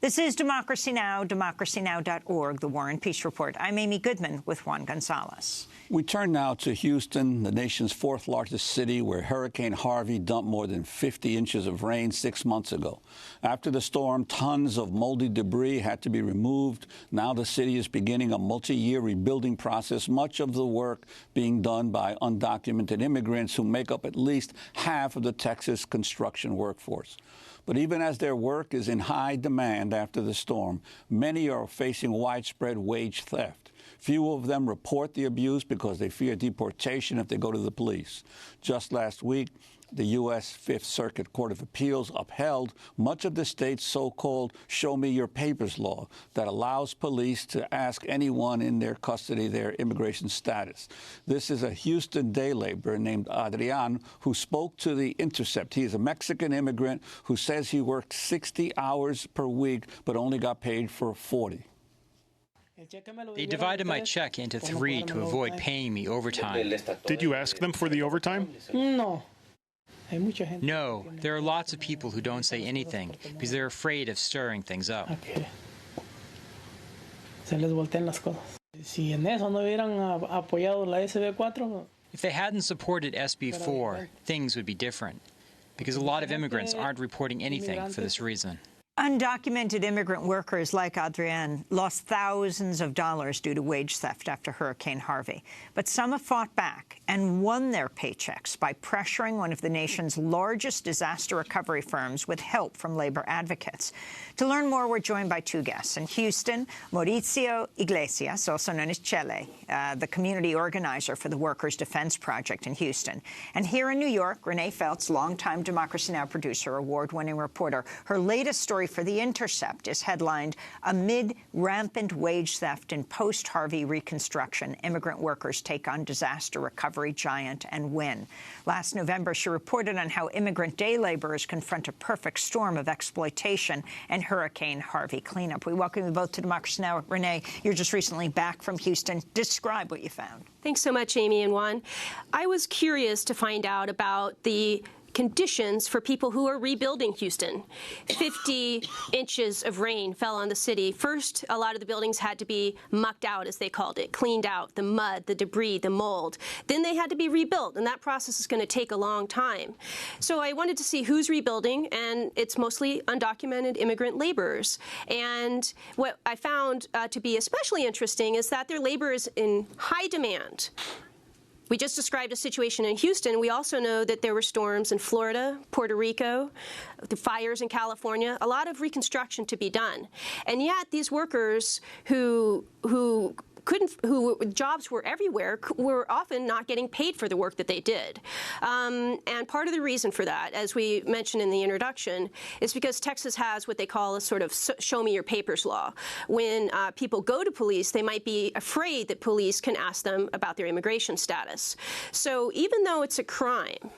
This is Democracy Now!, democracynow.org, the War and Peace Report. I'm Amy Goodman with Juan Gonzalez. We turn now to Houston, the nation's fourth largest city, where Hurricane Harvey dumped more than 50 inches of rain 6 months ago. After the storm, tons of moldy debris had to be removed. Now the city is beginning a multi-year rebuilding process, much of the work being done by undocumented immigrants who make up at least half of the Texas construction workforce. But even as their work is in high demand after the storm, many are facing widespread wage theft. Few of them report the abuse because they fear deportation if they go to the police. Just last week, the U.S. Fifth Circuit Court of Appeals upheld much of the state's so-called Show Me Your Papers law that allows police to ask anyone in their custody their immigration status. This is a Houston day laborer named Adrian who spoke to The Intercept. He is a Mexican immigrant who says he worked 60 hours per week but only got paid for 40. They divided my check into 3 to avoid paying me overtime. Did you ask them for the overtime? No, there are lots of people who don't say anything because they're afraid of stirring things up. If they hadn't supported SB 4, things would be different, because a lot of immigrants aren't reporting anything for this reason. Undocumented immigrant workers like Adrienne lost thousands of dollars due to wage theft after Hurricane Harvey. But some have fought back and won their paychecks by pressuring one of the nation's largest disaster recovery firms with help from labor advocates. To learn more, we're joined by 2 guests. In Houston, Mauricio Iglesias, also known as Chele, the community organizer for the Workers' Defense Project in Houston. And here in New York, Renee Feltz, longtime Democracy Now! Producer, award-winning reporter. Her latest story for The Intercept is headlined, "Amid Rampant Wage Theft in Post-Harvey Reconstruction, Immigrant Workers Take on Disaster Recovery Giant and Win." Last November, she reported on how immigrant day laborers confront a perfect storm of exploitation and Hurricane Harvey cleanup. We welcome you both to Democracy Now! Renee, you're just recently back from Houston. Describe what you found. Thanks so much, Amy and Juan. I was curious to find out about the conditions for people who are rebuilding Houston. 50 inches of rain fell on the city. First, a lot of the buildings had to be mucked out, as they called it, cleaned out, the mud, the debris, the mold. Then they had to be rebuilt, and that process is going to take a long time. So I wanted to see who's rebuilding, and it's mostly undocumented immigrant laborers. And what I found to be especially interesting is that their labor is in high demand. We just described a situation in Houston. We also know that there were storms in Florida, Puerto Rico, the fires in California, a lot of reconstruction to be done. And yet these workers who jobs were everywhere, were often not getting paid for the work that they did. And part of the reason for that, as we mentioned in the introduction, is because Texas has what they call a sort of show me your papers law. When people go to police, they might be afraid that police can ask them about their immigration status. So even though it's a crime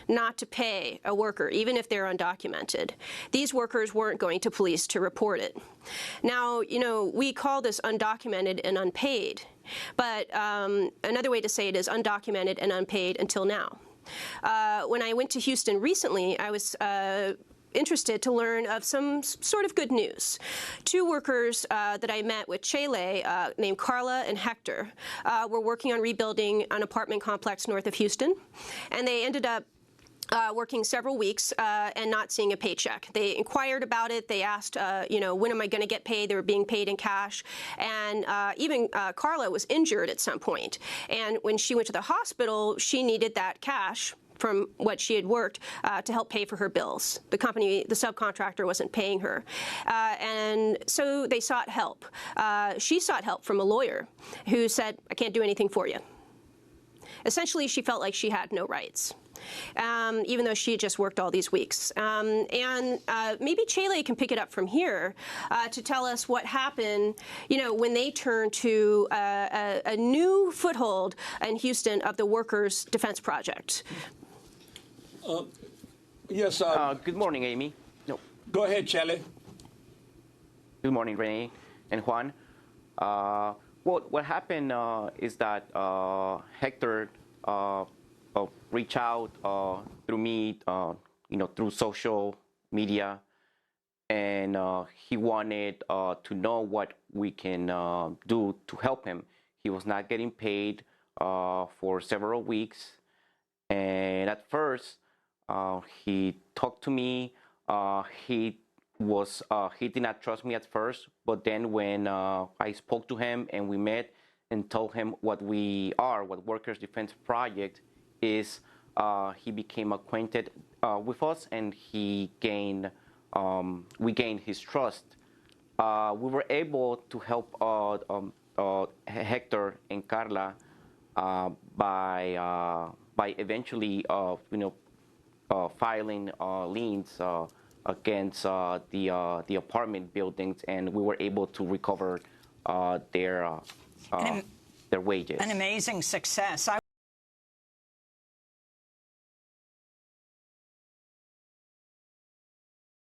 not to pay a worker, even if they're undocumented, these workers weren't going to police to report it. Now, you know, we call this undocumented and unpaid, but another way to say it is undocumented and unpaid until now. When I went to Houston recently, I was interested to learn of some sort of good news. 2 workers that I met with Chele, named Carla and Hector, were working on rebuilding an apartment complex north of Houston, and they ended up working several weeks and not seeing a paycheck. They inquired about it. They asked, you know, when am I going to get paid? They were being paid in cash. And even Carla was injured at some point. And when she went to the hospital, she needed that cash from what she had worked to help pay for her bills. The company, the subcontractor, wasn't paying her. And so they sought help. She sought help from a lawyer who said, I can't do anything for you. Essentially, she felt like she had no rights. Even though she had just worked all these weeks. Maybe Chele can pick it up from here to tell us what happened, you know, when they turned to a new foothold in Houston of the Workers' Defense Project. Yes. Good morning, Amy. No. Go ahead, Chele. Good morning, Renee and Juan. Well, what happened is that Hector reached out through me, you know, through social media, and he wanted to know what we can do to help him. He was not getting paid for several weeks, and at first he talked to me. He did not trust me at first, but then when I spoke to him and we met and told him what Workers Defense Project is, he became acquainted with us, and we gained his trust. We were able to help Hector and Carla by eventually filing liens against the apartment buildings, and we were able to recover their wages. An amazing success.